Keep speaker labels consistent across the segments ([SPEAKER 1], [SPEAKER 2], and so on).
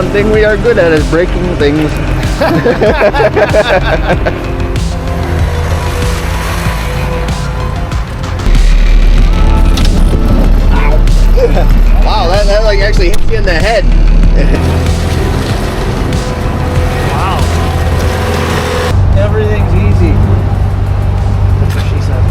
[SPEAKER 1] one thing we are good at is breaking things. Wow, that like actually hits you in the head.
[SPEAKER 2] Wow. Everything's easy. That's what she said.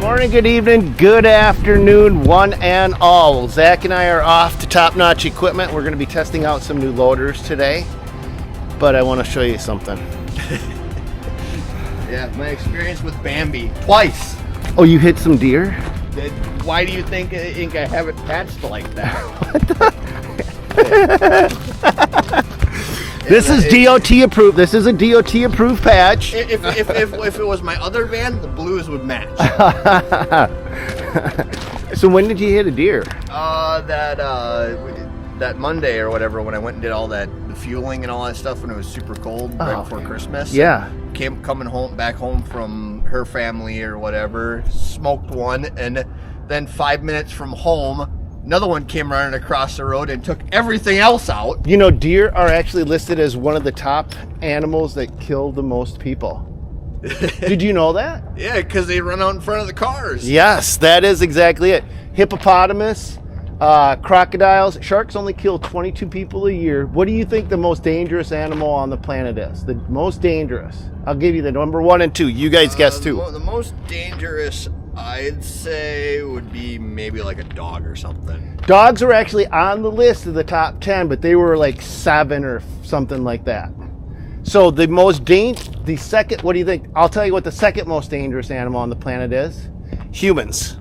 [SPEAKER 1] Morning, good evening, good afternoon, one and all. Zach and I are off to Top Notch Equipment. We're going to be testing out some new loaders today, but I want to show you something. Yeah, my experience with Bambi twice. Oh, you hit some deer? Why do you think I have it patched like that? This is DOT approved. This is a DOT approved patch. If it was my other van, the blues would match. So when did you hit a deer? That Monday or whatever, when I went and did all the fueling and all that stuff when it was super cold right before Christmas. Yeah. Coming back home from her family or whatever, smoked one, and then 5 minutes from home, another one came running across the road and took everything else out. You know, deer are actually listed as one of the top animals that kill the most people. Did you know that? Yeah, because they run out in front of the cars. Yes, that is exactly it. Hippopotamus, crocodiles, sharks only kill 22 people a year. What do you think the most dangerous animal on the planet is? The most dangerous. I'll give you the number 1 and 2. You guys guess too. The most dangerous, I'd say, would be maybe like a dog or something. Dogs are actually on the list of the top 10, but they were like 7 or something like that. So the second, what do you think? I'll tell you what the second most dangerous animal on the planet is. Humans.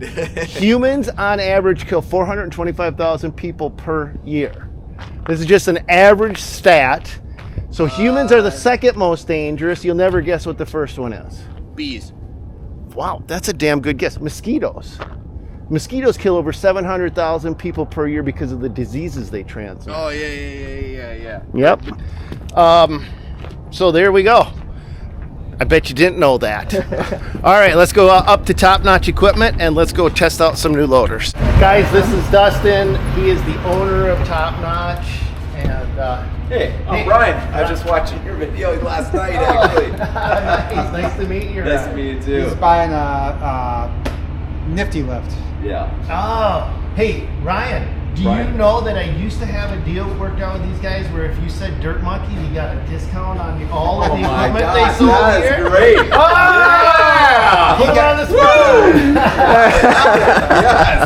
[SPEAKER 1] Humans on average kill 425,000 people per year. This is just an average stat. So humans are the second most dangerous. You'll never guess what the first one is. Bees. Wow, that's a damn good guess. Mosquitoes. Mosquitoes kill over 700,000 people per year because of the diseases they transmit. Oh, yeah. Yep. So there we go. I bet you didn't know that. All right, let's go up to Top Notch Equipment and let's go test out some new loaders. Guys, this is Dustin. He is the owner of Top Notch. And
[SPEAKER 3] hey, Brian. I was just watching your video last night, actually.
[SPEAKER 1] Nice to meet you.
[SPEAKER 3] Nice to meet you too.
[SPEAKER 2] He's buying a nifty lift.
[SPEAKER 3] Yeah.
[SPEAKER 1] Oh, hey, Ryan. Do you know that I used to have a deal worked out with these guys where if you said Dirt Monkey, you got a discount on all of the equipment they sold here?
[SPEAKER 3] That's great.
[SPEAKER 1] Oh! Yeah! Put on the spot!
[SPEAKER 3] Yes!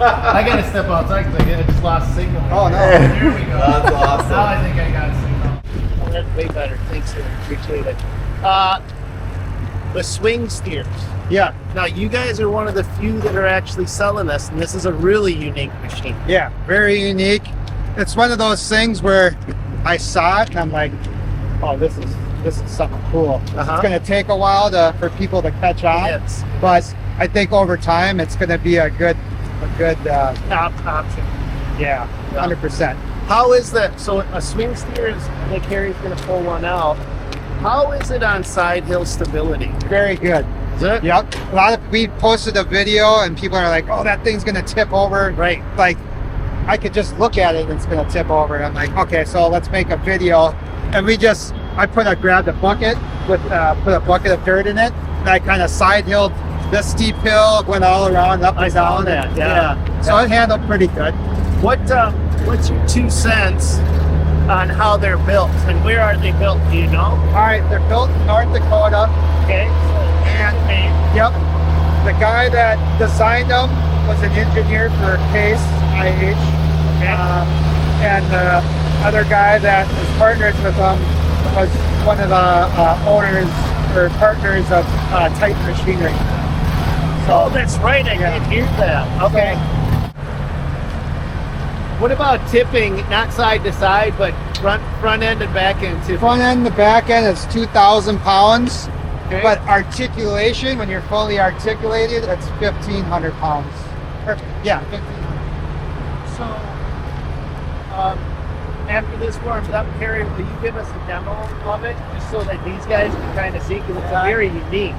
[SPEAKER 1] I got to step outside because I just lost signal.
[SPEAKER 2] Oh, no.
[SPEAKER 1] There we go.
[SPEAKER 3] That's awesome.
[SPEAKER 1] Now I think I got a signal. Oh, that's way better. Thanks, sir. Appreciate it. The swing steers. Yeah. Now, you guys are one of the few that are actually selling this, and this is a really unique machine.
[SPEAKER 2] Yeah, very unique. It's one of those things where I saw it and I'm like, oh, this is something cool. It's going to take a while for people to catch on,
[SPEAKER 1] Yes.
[SPEAKER 2] but I think over time it's going to be a good
[SPEAKER 1] Top option.
[SPEAKER 2] yeah, 100%.
[SPEAKER 1] How is that? So a swing steer is, I think Harry's going to pull one out. How is it on side hill stability?
[SPEAKER 2] Very good.
[SPEAKER 1] Is it?
[SPEAKER 2] Yep. We posted a video and people are like, oh, that thing's going to tip over.
[SPEAKER 1] Right.
[SPEAKER 2] Like, I could just look at it and it's going to tip over. And I'm like, okay, so let's make a video. And I grabbed a bucket put a bucket of dirt in it. And I kind of side hilled this steep hill, went all around, up and down.
[SPEAKER 1] That, yeah.
[SPEAKER 2] So it handled pretty good.
[SPEAKER 1] What's your 2 cents on how they're built and where are they built? Do you know?
[SPEAKER 2] All right, they're built in North Dakota.
[SPEAKER 1] Okay.
[SPEAKER 2] And yep, the guy that designed them was an engineer for Case IH.
[SPEAKER 1] Okay.
[SPEAKER 2] And the other guy that was partners with them was one of the owners or partners of Titan Machinery.
[SPEAKER 1] So that's right. I did hear that. Okay. What about tipping, not side to side, but front end and back end tipping?
[SPEAKER 2] Front end and back end is 2,000 pounds.
[SPEAKER 1] Okay.
[SPEAKER 2] But articulation, when you're fully articulated, it's 1,500 pounds. Yeah, 1,500.
[SPEAKER 1] So,
[SPEAKER 4] after this warms up, Carrie, will you give us a demo of it, just so that these guys can kind of see, because it's very unique.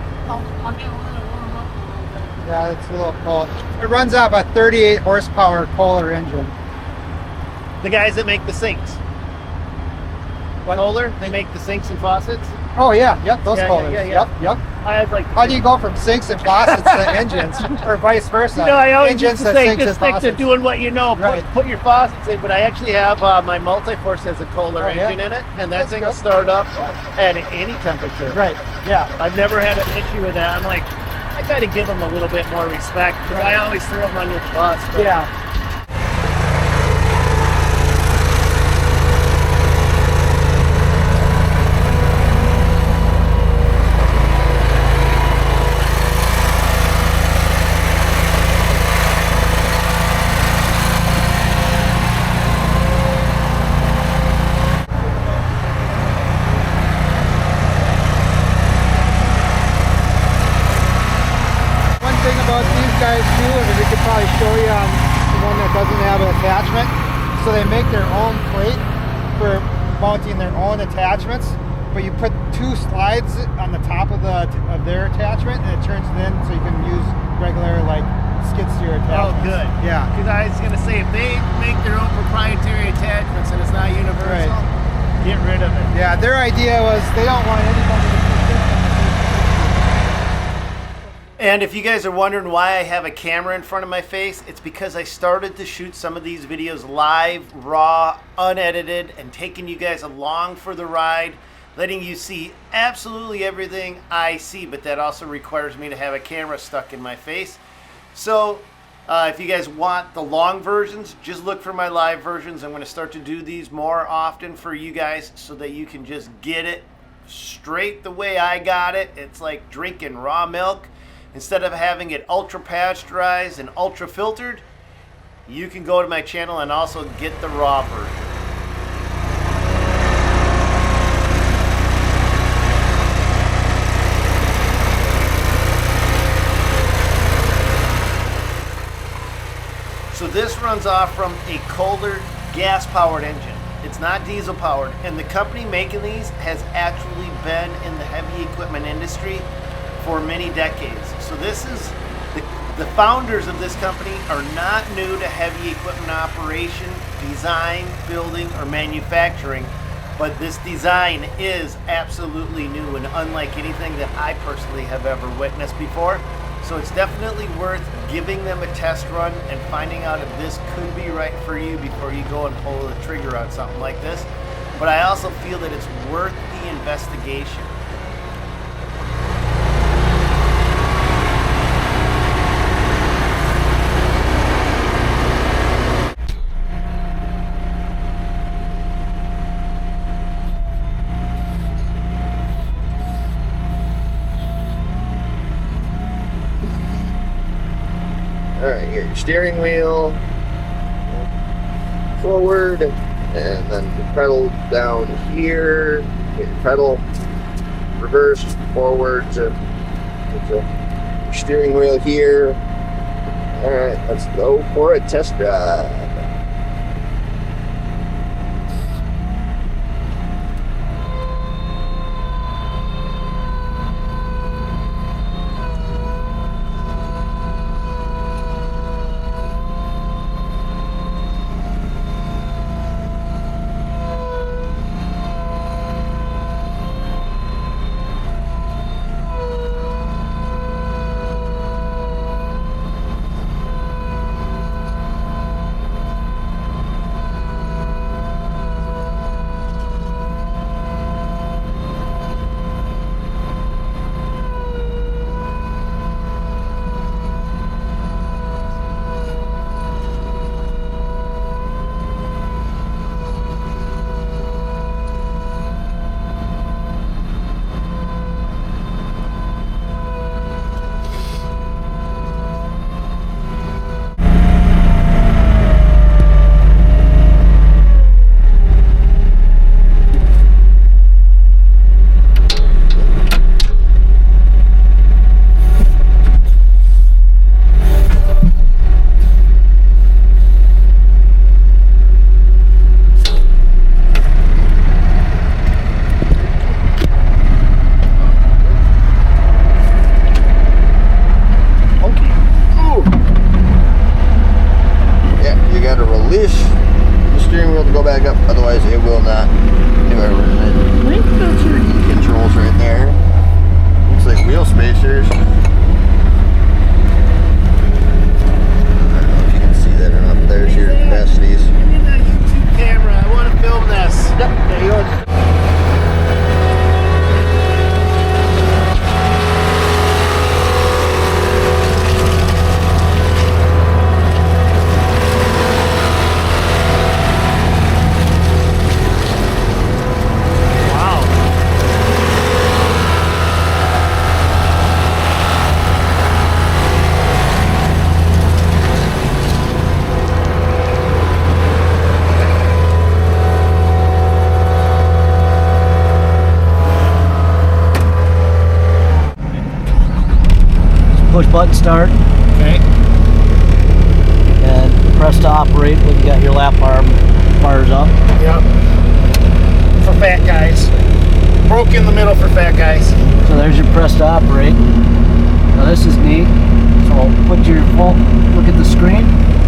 [SPEAKER 2] Yeah, it's a little cold. It runs off a 38 horsepower Kohler engine.
[SPEAKER 4] The guys that make the sinks. Kohler, they make the sinks and faucets.
[SPEAKER 2] Oh yeah, yep, those Kohlers.
[SPEAKER 4] Yeah.
[SPEAKER 2] Yep.
[SPEAKER 4] I was like,
[SPEAKER 2] how do you go from sinks and faucets to engines, or vice versa?
[SPEAKER 4] You know, I always
[SPEAKER 2] engines
[SPEAKER 4] used to say,
[SPEAKER 2] sinks
[SPEAKER 4] just stick to doing what you know. Put your faucets in, but I actually have my multi-force has a Kohler engine in it, and that thing will start up at any temperature.
[SPEAKER 2] Right. Yeah.
[SPEAKER 4] I've never had an issue with that. I'm like, I got to give them a little bit more respect, because I always throw them under the bus.
[SPEAKER 2] Yeah. Guys too, and we could probably show you on the one that doesn't have an attachment. So they make their own plate for mounting their own attachments, but you put 2 slides on the top of their attachment, and it turns it in so you can use regular like skid steer attachments.
[SPEAKER 4] Oh, good.
[SPEAKER 2] Yeah.
[SPEAKER 4] Because I was gonna say, if they make their own proprietary attachments and it's not universal, get rid of it.
[SPEAKER 2] Yeah, their idea was they don't want anybody to.
[SPEAKER 4] And if you guys are wondering why I have a camera in front of my face, it's because I started to shoot some of these videos live, raw, unedited, and taking you guys along for the ride, letting you see absolutely everything I see, but that also requires me to have a camera stuck in my face. So if you guys want the long versions, just look for my live versions. I'm going to start to do these more often for you guys so that you can just get it straight the way I got it. It's like drinking raw milk. Instead of having it ultra pasteurized and ultra filtered, you can go to my channel and also get the raw version. So this runs off from a Kohler gas-powered engine. It's not diesel-powered, and the company making these has actually been in the heavy equipment industry for many decades. So this is the founders of this company are not new to heavy equipment operation, design, building, or manufacturing, but this design is absolutely new and unlike anything that I personally have ever witnessed before. So it's definitely worth giving them a test run and finding out if this could be right for you before you go and pull the trigger on something like this. But I also feel that it's worth the investigation.
[SPEAKER 1] Alright, you got your steering wheel forward, and then the pedal down here, get your pedal reverse forward to your steering wheel here. Alright, let's go for a test drive. will not do everything.
[SPEAKER 5] Link filter.
[SPEAKER 1] Controls right there. Looks like wheel spacers. I don't know if you can see that or not, but there's your capacities.
[SPEAKER 4] Give me that YouTube camera. I want to film this.
[SPEAKER 1] Yep, there you go.
[SPEAKER 5] Push button start.
[SPEAKER 4] Okay.
[SPEAKER 5] And press to operate when you got your lap bars up.
[SPEAKER 4] Yep. For fat guys. Broke in the middle for fat guys.
[SPEAKER 5] So there's your press to operate. Now this is neat. So put your phone, look at the screen.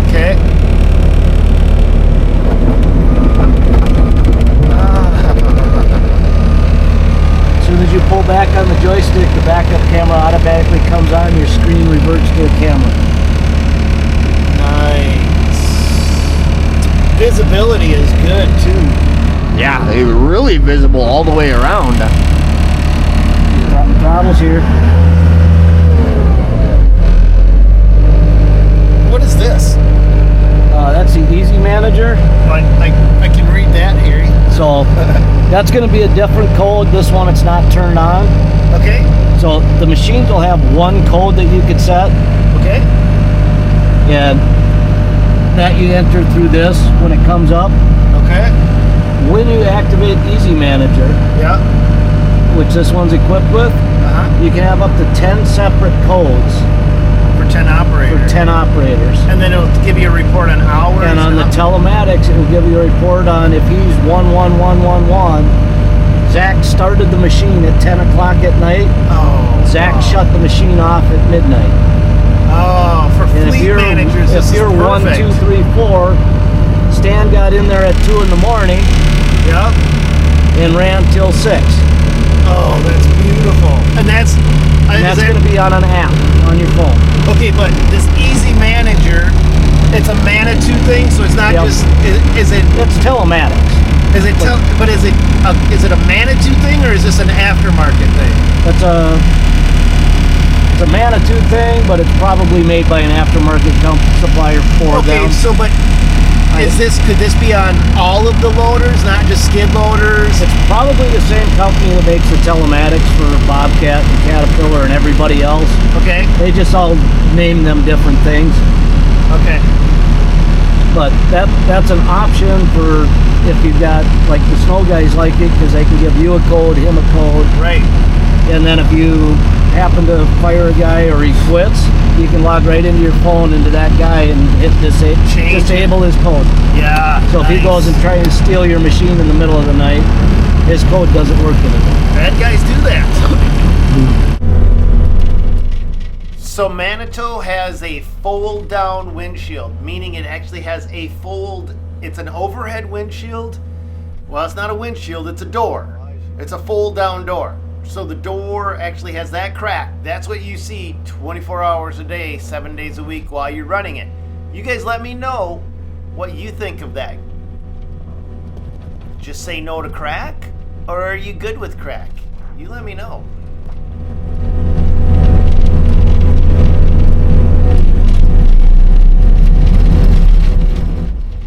[SPEAKER 4] Okay.
[SPEAKER 5] As soon as you pull back on the joystick, the backup camera automatically comes on, your screen reverts to a camera.
[SPEAKER 4] Nice. Visibility is good too.
[SPEAKER 1] Yeah, they were really visible all the way around.
[SPEAKER 5] Throttle's here.
[SPEAKER 4] What is this?
[SPEAKER 5] That's the Easy Manager.
[SPEAKER 4] I can read that here.
[SPEAKER 5] So that's going to be a different code. This one, it's not turned on.
[SPEAKER 4] Okay.
[SPEAKER 5] So the machines will have one code that you could set,
[SPEAKER 4] Okay.
[SPEAKER 5] and that you enter through this when it comes up.
[SPEAKER 4] Okay.
[SPEAKER 5] When you activate Easy Manager,
[SPEAKER 4] Yeah.
[SPEAKER 5] which this one's equipped with, you can have up to 10 separate codes
[SPEAKER 4] For 10 operators.
[SPEAKER 5] for 10 operators.
[SPEAKER 4] And then it'll give you a report on hours.
[SPEAKER 5] And on the telematics, it will give you a report on if he's 11111. Zach started the machine at 10 o'clock at night.
[SPEAKER 4] Oh.
[SPEAKER 5] Zach
[SPEAKER 4] wow.
[SPEAKER 5] shut the machine off at midnight.
[SPEAKER 4] Oh, for
[SPEAKER 5] And
[SPEAKER 4] fleet managers, this
[SPEAKER 5] if you're
[SPEAKER 4] is
[SPEAKER 5] 1,
[SPEAKER 4] perfect.
[SPEAKER 5] 2, 3, 4, Stan got in there at 2 in the morning
[SPEAKER 4] Yep.
[SPEAKER 5] and ran till 6.
[SPEAKER 4] Oh, that's beautiful. And that's
[SPEAKER 5] And that's going to be on an app on your phone.
[SPEAKER 4] okay. But this Easy Manager, it's a Manitou thing, so it's not
[SPEAKER 5] Yep.
[SPEAKER 4] just. Is it?
[SPEAKER 5] It's telematics.
[SPEAKER 4] Is it? But is it a Manitou thing or is this an aftermarket thing?
[SPEAKER 5] It's a Manitou thing, but it's probably made by an aftermarket supplier for
[SPEAKER 4] Okay,
[SPEAKER 5] them.
[SPEAKER 4] so but could this be on all of the loaders, not just skid loaders?
[SPEAKER 5] It's probably the same company that makes the telematics for Bobcat and Caterpillar and everybody else.
[SPEAKER 4] Okay.
[SPEAKER 5] They just all name them different things.
[SPEAKER 4] Okay.
[SPEAKER 5] But that's an option for if you've got, like the snow guys like it because they can give you a code, him a code.
[SPEAKER 4] Right.
[SPEAKER 5] And then if you happen to fire a guy or he quits, you can log right into your phone into that guy and hit disable his code.
[SPEAKER 4] Yeah.
[SPEAKER 5] So if he goes and tries to steal your machine in the middle of the night, his code doesn't work anymore.
[SPEAKER 4] Bad guys do that. So Manitou has a fold down windshield, meaning it actually has a it's an overhead windshield. Well, it's not a windshield, it's a door. It's a fold down door. So the door actually has that crack. That's what you see 24 hours a day, 7 days a week while you're running it. You guys let me know what you think of that. Just say no to crack? Or are you good with crack? You let me know.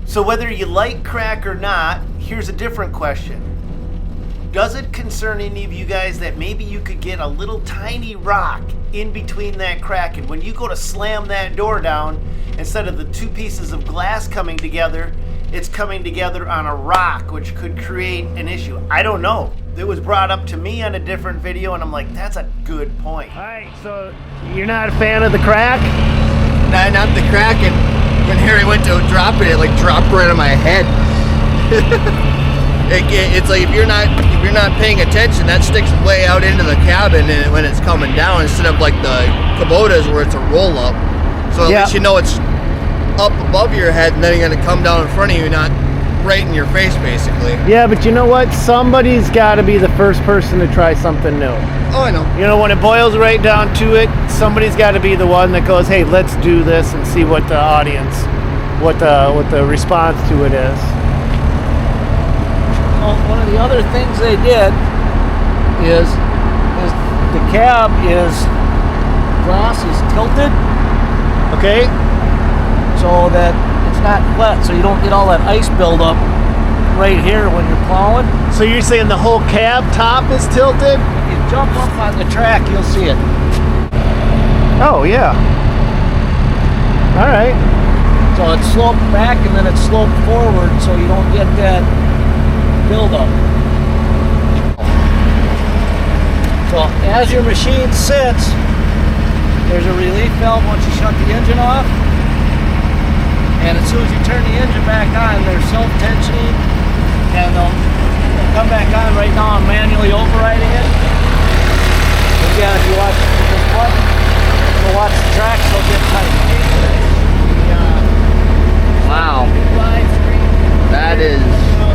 [SPEAKER 4] So whether you like crack or not, here's a different question. Does it concern any of you guys that maybe you could get a little tiny rock in between that crack, and when you go to slam that door down, instead of the two pieces of glass coming together, it's coming together on a rock, which could create an issue? I don't know. It was brought up to me on a different video, and I'm like, that's a good point.
[SPEAKER 5] All right, so you're not a fan of the crack?
[SPEAKER 1] Nah, not the crack. And when Harry went to drop it, it like dropped right on my head. It's like if you're not paying attention, that sticks way out into the cabin and when it's coming down, instead of like the Kubotas where it's a roll up. So at least you know it's up above your head, and then you're gonna come down in front of you, not right in your face, basically.
[SPEAKER 4] Yeah, but you know what? Somebody's got to be the first person to try something new.
[SPEAKER 1] Oh, I know.
[SPEAKER 4] You know, when it boils right down to it, somebody's got to be the one that goes, "Hey, let's do this," and see what the audience, what the response to it is. Well, one of the other things they did is the cab glass is tilted, okay, so that it's not flat, so you don't get all that ice buildup right here when you're plowing. So you're saying the whole cab top is tilted? If you jump up on the track, you'll see it. Oh, yeah. All right. So it's sloped back and then it's sloped forward, so you don't get that buildup. So as your machine sits, there's a relief valve once you shut the engine off. And as soon as you turn the engine back on, they're self-tensioning, and they'll come back on. Right now I'm manually overriding it. Again, if you watch this button, you'll watch the tracks, they'll get tight.
[SPEAKER 1] Wow.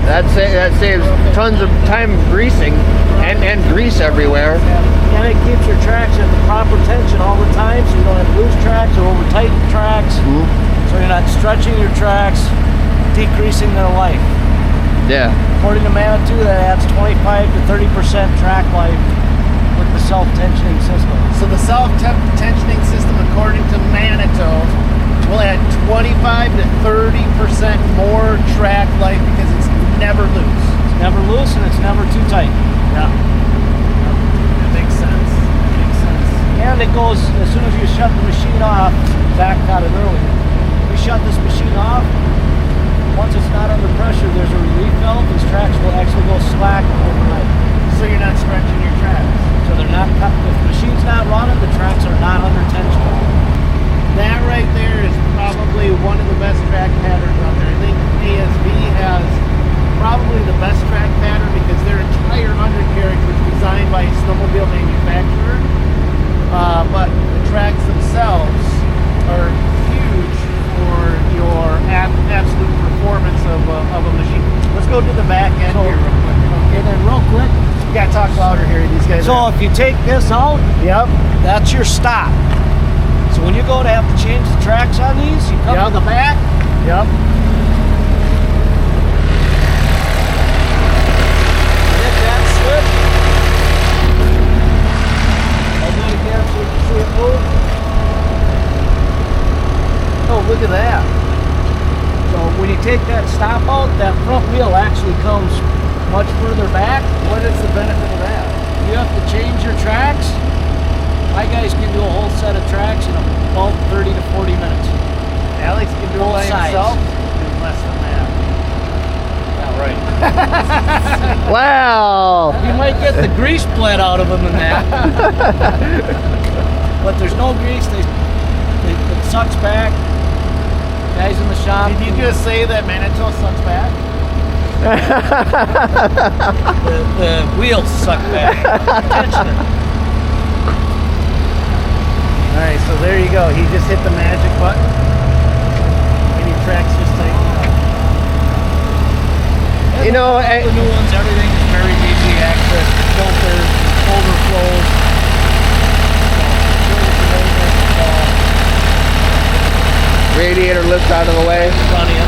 [SPEAKER 1] That saves tons of time greasing and grease everywhere.
[SPEAKER 4] And it keeps your tracks at the proper tension all the time, so you don't have loose tracks or over-tightened tracks.
[SPEAKER 1] Mm-hmm.
[SPEAKER 4] So you're not stretching your tracks, decreasing their life.
[SPEAKER 1] Yeah.
[SPEAKER 4] According to Manitou, that adds 25 to 30% track life with the self-tensioning system. So the self-tensioning system, according to Manitou, will add 25 to 30% more track life because it's never loose. It's never loose and it's never too tight. Yeah. That makes sense. And it goes, as soon as you shut the machine off, Zach got it earlier. You shut this machine off, once it's not under pressure, there's a relief valve. These tracks will actually go slack overnight. So you're not stretching your tracks. So they're not, if the machine's not running, the tracks are not under tension. That right there is probably one of the best track patterns out there. I think ASV has probably the best track pattern because their entire undercarriage was designed by a snowmobile manufacturer. But the tracks themselves are huge for your absolute performance of a machine. Let's go to the back end here real quick. Okay, then real quick, you gotta talk louder here. These guys. So if you take this out, yep, that's your stop. So when you go to have to change the tracks on these, you come to the back. Yep. Hit that switch. I'll do it again so you can see it move. Oh, look at that. So when you take that stop out, that front wheel actually comes much further back. What is the benefit of that? You have to change your tracks. My guys can do a whole set of tracks in about 30 to 40 minutes. Alex can do it by himself in less than that. Yeah, right.
[SPEAKER 1] Wow.
[SPEAKER 4] You might get the grease bled out of them in that. But there's no grease. It sucks back. Guys in the shop. Did you just say that Manitou sucks back? the wheels suck back. Tensioner. Alright, so there you go. He just hit the magic button. And your tracks just tighten up.
[SPEAKER 1] You know,
[SPEAKER 4] the new ones, everything is very easy access. Filters, overflows.
[SPEAKER 1] Radiator lift out of the way.
[SPEAKER 4] Running it.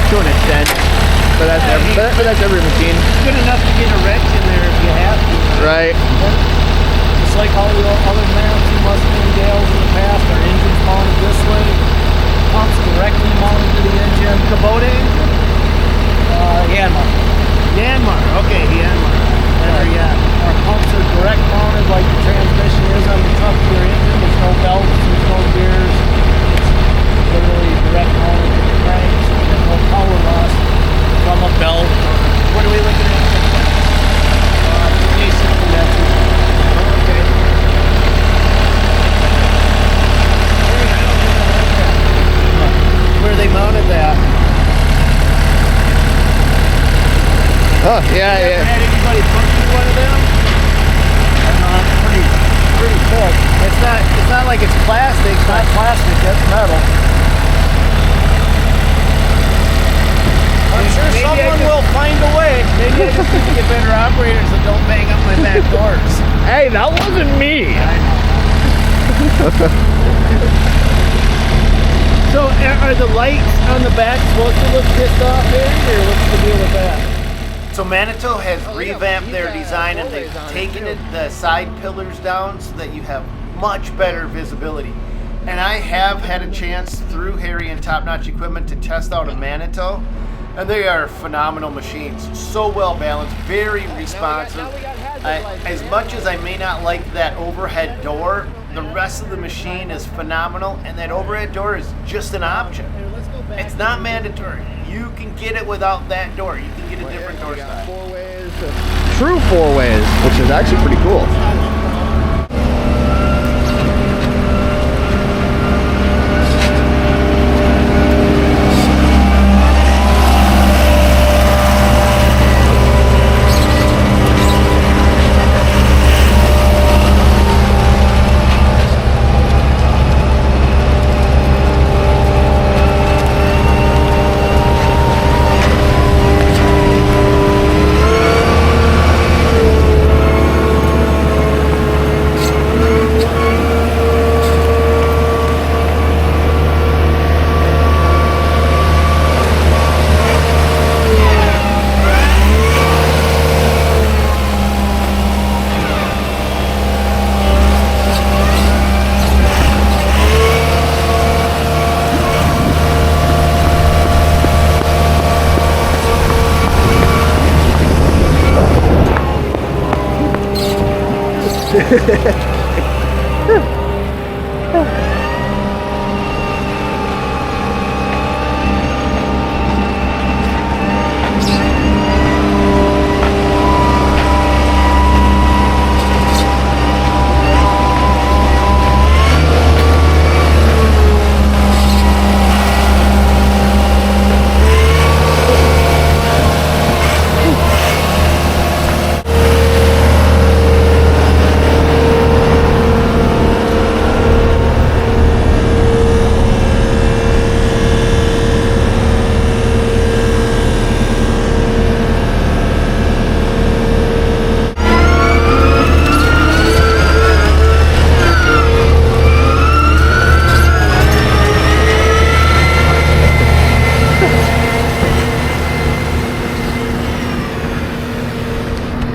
[SPEAKER 1] To an extent, but that's every machine.
[SPEAKER 4] Good enough to get a wrench in there if you have to.
[SPEAKER 1] Right.
[SPEAKER 4] Just like all the other Manitou Mustang Gales in the past, our engine's mounted this way, pumps directly mounted to the engine. Kubota engine? Yanmar. Yanmar, okay, Yanmar. Yeah. Our pumps are direct mounted like the transmission is on the top of your engine. There's no belts, there's no gears. It's literally direct mounted to the crank, so there's no power loss from a belt. What are we looking at? Basically, that's it. Okay. Where they mounted that.
[SPEAKER 1] Oh, yeah.
[SPEAKER 4] Had anybody punch you
[SPEAKER 5] one of them?
[SPEAKER 2] I know that's pretty thick.
[SPEAKER 5] It's not like it's plastic.
[SPEAKER 2] It's not plastic, that's metal. I'm sure someone will find a way.
[SPEAKER 5] Maybe I just need to get better operators that don't bang up my back doors.
[SPEAKER 6] Hey, that wasn't me.
[SPEAKER 5] So are the lights on the back supposed to look pissed off here, or what's the deal with that?
[SPEAKER 4] So Manitou has revamped their design, and they've taken the side pillars down so that you have much better visibility. And I have had a chance through Harry and Top Notch Equipment to test out a Manitou, and they are phenomenal machines. So well balanced, very responsive. As much as I may not like that overhead door, the rest of the machine is phenomenal, and that overhead door is just an option. It's not mandatory. You can get it without that door. You can get a different door style.
[SPEAKER 6] 4 ways. True 4 ways, which is actually pretty cool.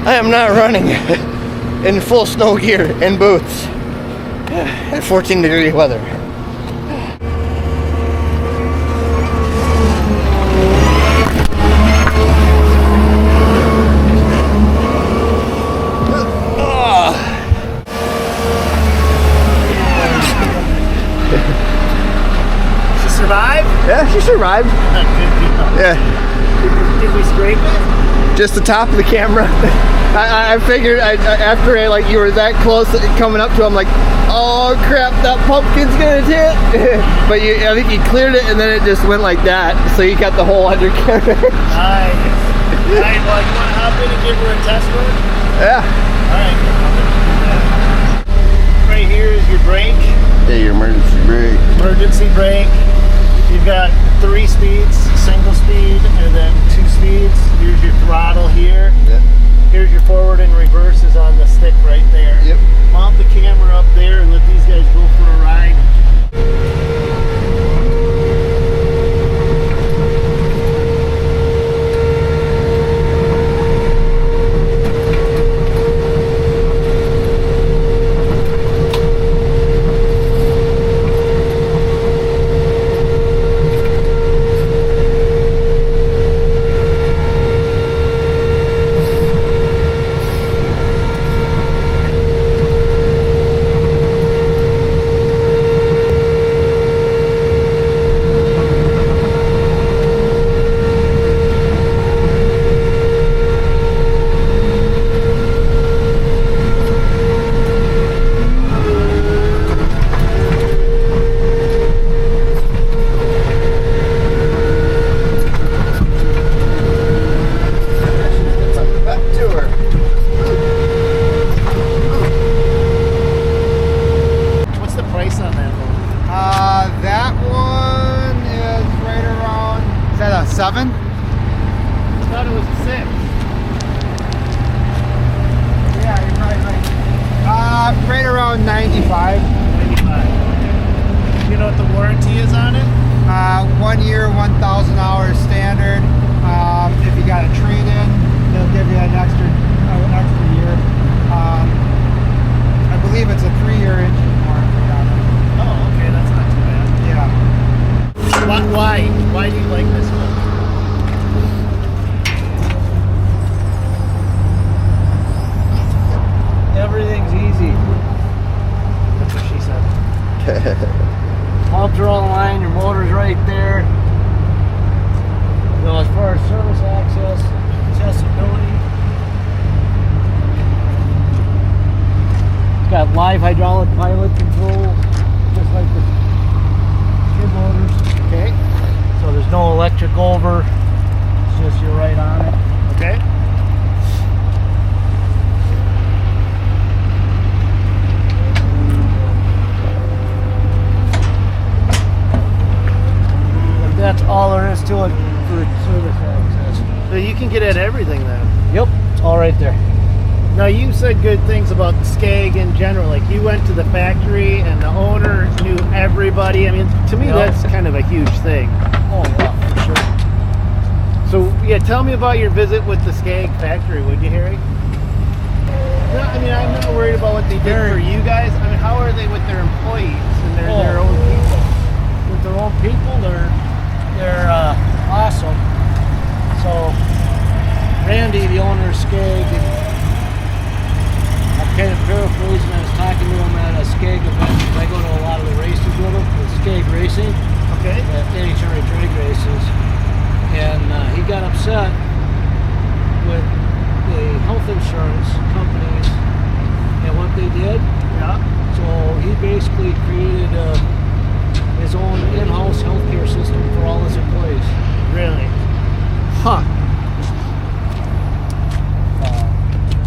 [SPEAKER 1] I am not running in full snow gear and boots at 14-degree weather.
[SPEAKER 4] She survived?
[SPEAKER 1] Yeah, she survived. Yeah.
[SPEAKER 4] Did we scrape it?
[SPEAKER 1] Just the top of the camera. I figured after you were that close coming up to him, like, oh crap, that pumpkin's gonna hit. But I think you cleared it and then it just went like that. So you got the whole undercarriage.
[SPEAKER 4] Nice. Alright, well, you want to hop in and give her a test run?
[SPEAKER 1] Yeah.
[SPEAKER 4] Alright, I'm going to do that. Right here is your brake.
[SPEAKER 1] Yeah, your emergency brake.
[SPEAKER 4] Emergency brake. You've got 3 speeds, single speed, and then 2 speeds. Here's your throttle here.
[SPEAKER 1] Yep.
[SPEAKER 4] Here's your forward and reverse is on the stick right there.
[SPEAKER 1] Yep.
[SPEAKER 4] Mount the camera up there and let these guys go for a ride.
[SPEAKER 2] around 95.
[SPEAKER 4] 95. You know what the warranty is on it?
[SPEAKER 2] 1 year, 1,000 hours standard. If you got a trade-in, they'll give you an extra year. I believe it's a 3-year engine warranty on it.
[SPEAKER 4] Oh, okay, that's not too bad.
[SPEAKER 2] Yeah.
[SPEAKER 4] Why do you like this one?
[SPEAKER 5] Everything's easy.
[SPEAKER 4] That's what she said.
[SPEAKER 5] Pumps are all in line, your motor's right there. You know, as far as service access, accessibility, it's got live hydraulic pilot control, just like the kid motors.
[SPEAKER 4] Okay.
[SPEAKER 5] So there's no electric over, it's just you're right on it.
[SPEAKER 4] Okay.
[SPEAKER 5] And that's all there is to it for service access.
[SPEAKER 4] So you can get at everything then.
[SPEAKER 5] Yep, it's all right there.
[SPEAKER 4] Now you said good things about Skag in general. Like you went to the factory and the owner knew everybody. I mean, to me
[SPEAKER 5] Yep.
[SPEAKER 4] that's kind of a huge thing.
[SPEAKER 5] Oh yeah, for sure.
[SPEAKER 4] So yeah, tell me about your visit with the Skag factory, would you, Harry? No, I mean I'm not worried about what they did for you guys. I mean, how are they with their employees and their own people?
[SPEAKER 5] With their own people, they're awesome. So Randy, the owner of Skag, I'm kind of paraphrasing, I was talking to him at a Skag event. I go to a lot of the races with him, with Skag Racing,
[SPEAKER 4] Okay.
[SPEAKER 5] at NHRA drag races. And he got upset with the health insurance companies and what they did.
[SPEAKER 4] Yeah.
[SPEAKER 5] So he basically created his own in-house healthcare system for all his employees.
[SPEAKER 4] Really?
[SPEAKER 5] Huh.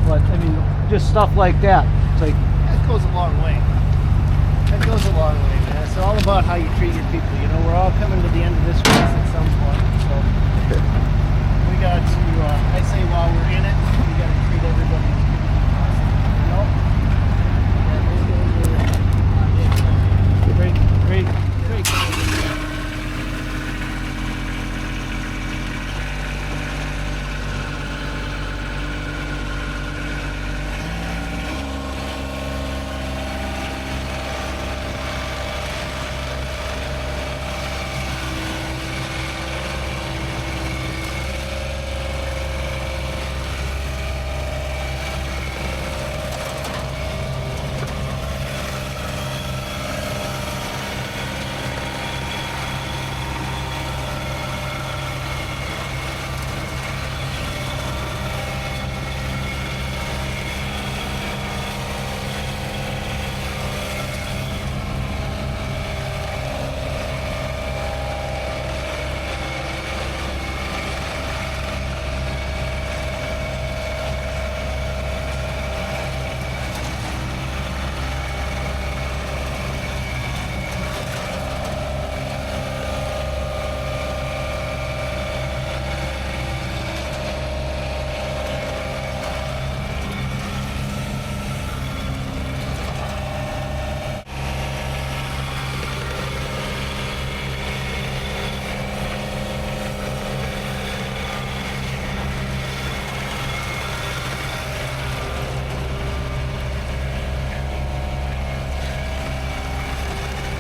[SPEAKER 5] But I mean, just stuff like that. It's like,
[SPEAKER 4] That goes a long way. That goes a long way, man. It's all about how you treat your people. You know, we're all coming to the end of this race at some point. So we got to, I say while we're in it, we got to treat everybody awesome. You know? And those guys are great guys.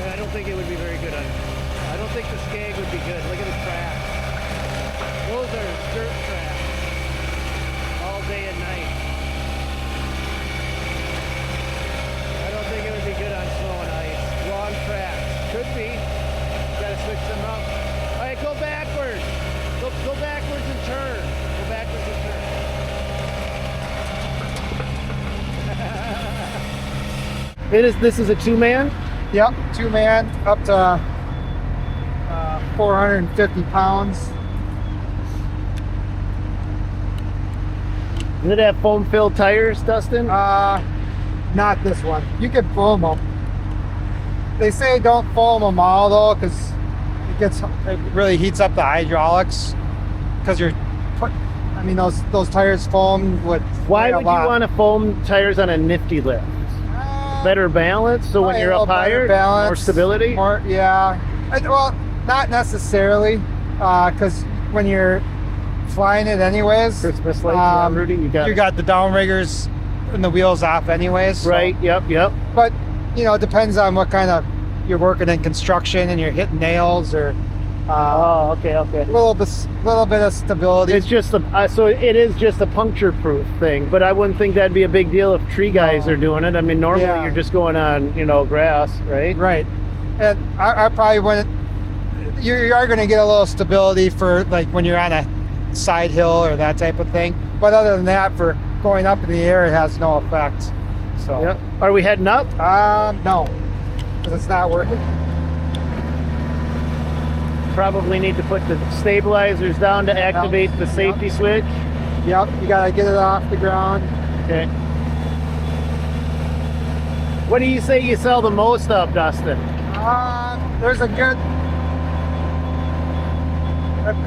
[SPEAKER 4] I don't think it would be very good on. I don't think the Skag would be good. Look at the tracks. Those are dirt tracks. All day and night. I don't think it would be good on snow and ice. Long tracks. Could be. Gotta switch them up. Alright, go backwards. Go backwards and turn. Go backwards and turn. This is a two-man?
[SPEAKER 2] Yep, 2-man, up to 450 pounds.
[SPEAKER 4] Does it have foam-filled tires, Dustin?
[SPEAKER 2] Not this one. You can foam them. They say don't foam them all though, because it really heats up the hydraulics. Because those tires foam with
[SPEAKER 4] Why
[SPEAKER 2] a
[SPEAKER 4] would you
[SPEAKER 2] lot.
[SPEAKER 4] want to foam tires on a nifty lift?
[SPEAKER 5] better balance, so when you're up higher, more stability?
[SPEAKER 2] Yeah. Well, not necessarily, because when you're flying it anyways,
[SPEAKER 5] Christmas lights, Rudy, you
[SPEAKER 2] got the downriggers and the wheels off anyways. So.
[SPEAKER 5] Right, yep.
[SPEAKER 2] But, it depends on what kind of, you're working in construction and you're hitting nails or...
[SPEAKER 5] okay.
[SPEAKER 2] A little bit of stability.
[SPEAKER 5] It's just so it is just a puncture-proof thing, but I wouldn't think that'd be a big deal if tree guys are doing it. I mean, normally you're just going on, grass, right?
[SPEAKER 2] Right. And I probably wouldn't. You are going to get a little stability for like when you're on a side hill or that type of thing. But other than that, for going up in the air, it has no effect. So.
[SPEAKER 5] Yep. Are we heading up?
[SPEAKER 2] No, because it's not working.
[SPEAKER 5] Probably need to put the stabilizers down to activate the safety switch.
[SPEAKER 2] Yep, you gotta get it off the ground.
[SPEAKER 5] Okay. What do you say you sell the most of, Dustin?
[SPEAKER 2] There's a good...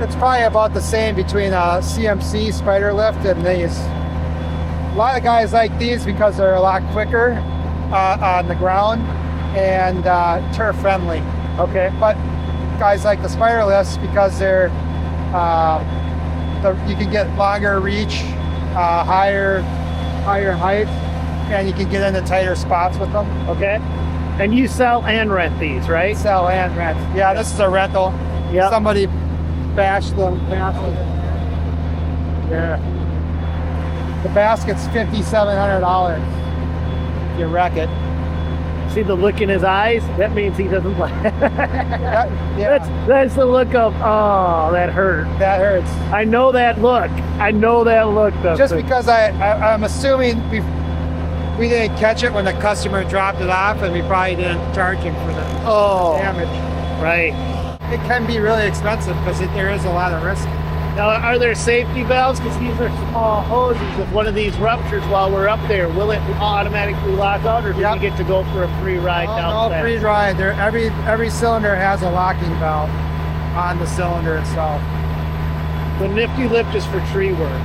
[SPEAKER 2] It's probably about the same between a CMC spider lift and these. A lot of guys like these because they're a lot quicker on the ground and turf friendly.
[SPEAKER 5] Okay.
[SPEAKER 2] But guys like the spider lifts because they're you can get longer reach, higher height, and you can get into tighter spots with them.
[SPEAKER 5] Okay. And you sell and rent these, right?
[SPEAKER 2] Sell and rent. Yeah, this is a rental.
[SPEAKER 5] Yeah.
[SPEAKER 2] Somebody bashed them. Yeah. The basket's $5,700. If you wreck it.
[SPEAKER 5] See the look in his eyes? That means he doesn't like it.
[SPEAKER 2] Yeah.
[SPEAKER 5] That's the look of, oh, that hurt.
[SPEAKER 2] That hurts.
[SPEAKER 5] I know that look. Dustin.
[SPEAKER 2] Just because I'm assuming we didn't catch it when the customer dropped it off, and we probably didn't charge him for the damage.
[SPEAKER 5] Right.
[SPEAKER 2] It can be really expensive because there is a lot of risk.
[SPEAKER 5] Now, are there safety valves? Because these are small hoses. If one of these ruptures while we're up there, will it automatically lock out, or do we get to go for a free ride down?
[SPEAKER 2] No, free ride. Every cylinder has a locking valve on the cylinder itself.
[SPEAKER 5] The nifty lift is for tree work.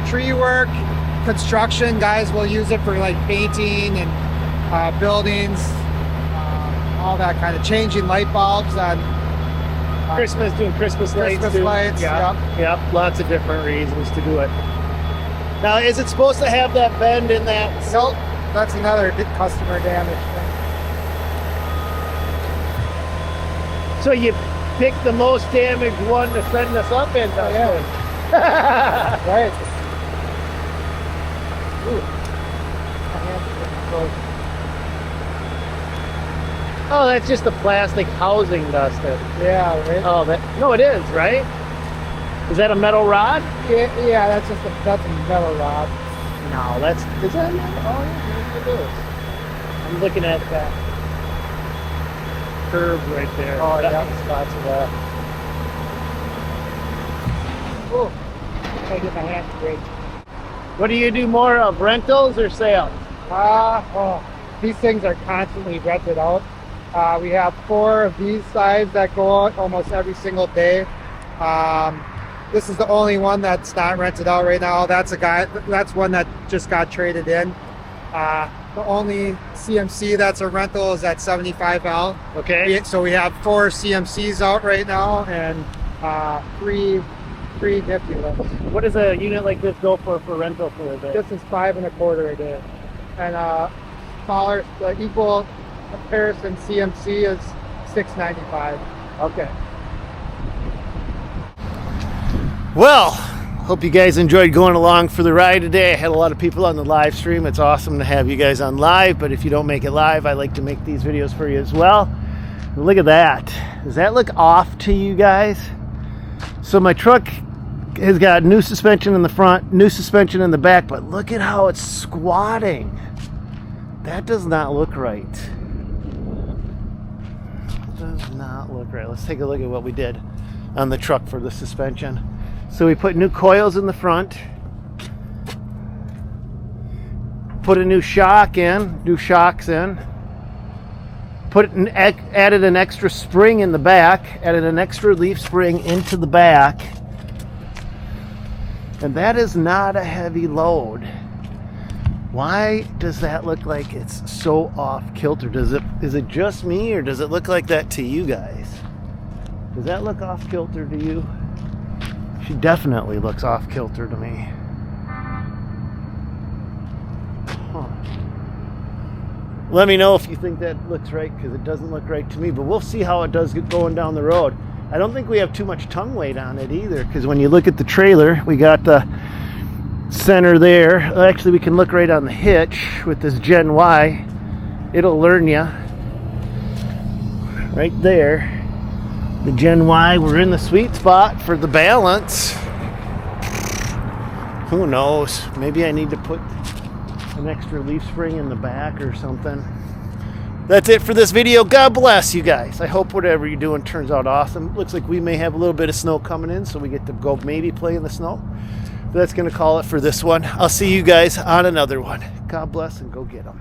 [SPEAKER 2] Tree work, construction, guys will use it for like painting and buildings, all that kind of changing light bulbs on
[SPEAKER 5] doing Christmas lights. Yep, lots of different reasons to do it. Now, is it supposed to have that bend in that?
[SPEAKER 2] Nope, that's another customer damage thing.
[SPEAKER 5] So you pick the most damaged one to send us up in, Dustin.
[SPEAKER 2] Right.
[SPEAKER 5] Oh, that's just the plastic housing, Dustin.
[SPEAKER 2] Yeah, right.
[SPEAKER 5] Oh, no, it is, right? Is that a metal rod?
[SPEAKER 2] Yeah, that's a metal rod.
[SPEAKER 5] No, is that metal? Oh, yeah, it is. I'm looking at that curve right there.
[SPEAKER 2] Oh, yeah.
[SPEAKER 5] Spots of that.
[SPEAKER 2] Oh, I get my hand straight.
[SPEAKER 5] What do you do more of, rentals or sales?
[SPEAKER 2] These things are constantly rented out. We have 4 of these size that go out almost every single day. This is the only one that's not rented out right now. That's one that just got traded in. The only CMC that's a rental is that 75L.
[SPEAKER 5] Okay.
[SPEAKER 2] So we have 4 CMCs out right now and 3 nifty lifts.
[SPEAKER 5] What does a unit like this go for rental for a day?
[SPEAKER 2] This is $5.25 a day. And smaller, the equal comparison CMC is $6.95.
[SPEAKER 5] Okay. Well, hope you guys enjoyed going along for the ride today. I had a lot of people on the live stream. It's awesome to have you guys on live, but if you don't make it live, I like to make these videos for you as well. Look at that. Does that look off to you guys? So my truck has got new suspension in the front, new suspension in the back, but look at how it's squatting. That does not look right. Does not look right. Let's take a look at what we did on the truck for the suspension. So we put new coils in the front, put a new shock in, new shocks in, added an extra spring in the back, added an extra leaf spring into the back, and that is not a heavy load. Why does that look like it's so off kilter? Is it just me, or does it look like that to you guys? Does that look off kilter to you? She definitely looks off kilter to me. Huh. Let me know if you think that looks right, because it doesn't look right to me, but we'll see how it does going down the road. I don't think we have too much tongue weight on it either, because when you look at the trailer, we got the center there. Actually, we can look right on the hitch with this Gen Y. It'll learn you right there. The Gen Y, we're in the sweet spot for the balance. Who knows? Maybe I need to put an extra leaf spring in the back or something. That's it for this video. God bless you guys. I hope whatever you're doing turns out awesome. Looks like we may have a little bit of snow coming in, so we get to go maybe play in the snow. But that's going to call it for this one. I'll see you guys on another one. God bless, and go get them.